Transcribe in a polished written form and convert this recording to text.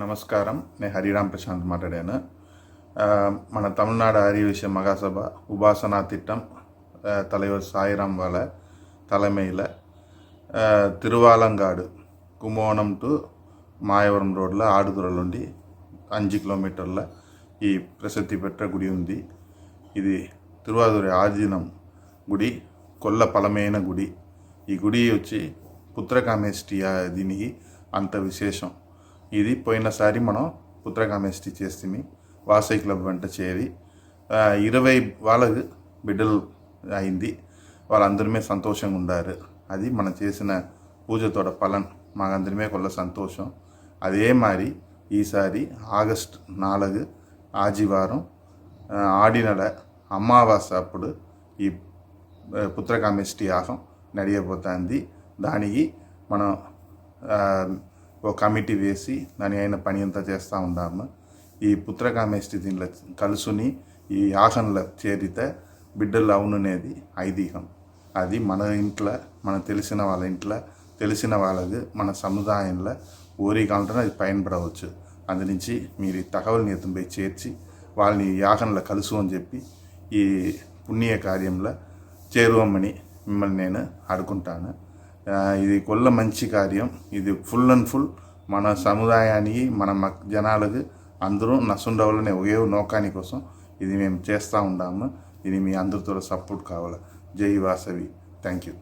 నమస్కారం. నేను హరిరామ్ ప్రశాంత్ మాట్లాడాను. మన தமிழ்நாடு ஆரிய விஷய மகாசபா உபாசனா திட்டம் தலைவர் சாய்ராம் வால தலைமையில் திருவாலங்காடு கும்போணம் టు మాయవరం రోడ్లో ఆడుదురల నుండి 5 కిలోమీటర్ల ఈ ప్రసిద్ధి పెట్ట గుడి ఉంది. ఇది తిరువాదురి ఆధీనం గుడి, కొల్ల పలమైన గుడి. ఈ గుడి వచ్చి పుత్రకామేష్టి దీనికి అంత విశేషం. ఇది పోయినసారి మనం పుత్రకామేష్టి చేస్తే వాసవి క్లబ్ వెంట చేరి 20 వాళ్ళకు బిడ్డలు అయింది. వాళ్ళందరిమే సంతోషంగా ఉండారు. అది మనం చేసిన పూజతోడ పలన్ మాకందరిమే కొల్ల సంతోషం. అదే మరి ఈసారి ఆగస్ట్ 4 ఆదివారం ఆడినడ అమావాస్య అప్పుడు ఈ పుత్రకామేష్టి యాగం నడియబోతుంది. దానికి మనం ఒక కమిటీ వేసి దాని అయిన పని అంతా చేస్తూ ఉన్నాము. ఈ పుత్రకామేష్టి దీనిలో కలుసుని ఈ యాగంలో చేరితే బిడ్డలు అవుననేది ఐదీహం. అది మన ఇంట్లో, మన తెలిసిన వాళ్ళ ఇంట్లో, తెలిసిన వాళ్ళకి మన సముదాయంలో ఓరికాలంటే అది పయనపడవచ్చు. అందు నుంచి మీరు ఈ తగవల్ని ఎత్తుపై చేర్చి వాళ్ళని యాగంలో కలుసు అని చెప్పి ఈ పుణ్య కార్యంలో చేరువమ్మని మిమ్మల్ని నేను అడుకుంటాను. ఇది కొల్ల మంచి కార్యం. ఇది ఫుల్ అండ్ ఫుల్ మన సముదాయానికి, మన జనాలకు అందరూ నసుండవాలని ఒకే నోకాని కోసం ఇది మేము చేస్తూ ఉన్నాము. ఇది మీ అందరితో సపోర్ట్ కావాలి. జై వాసవి. Thank you.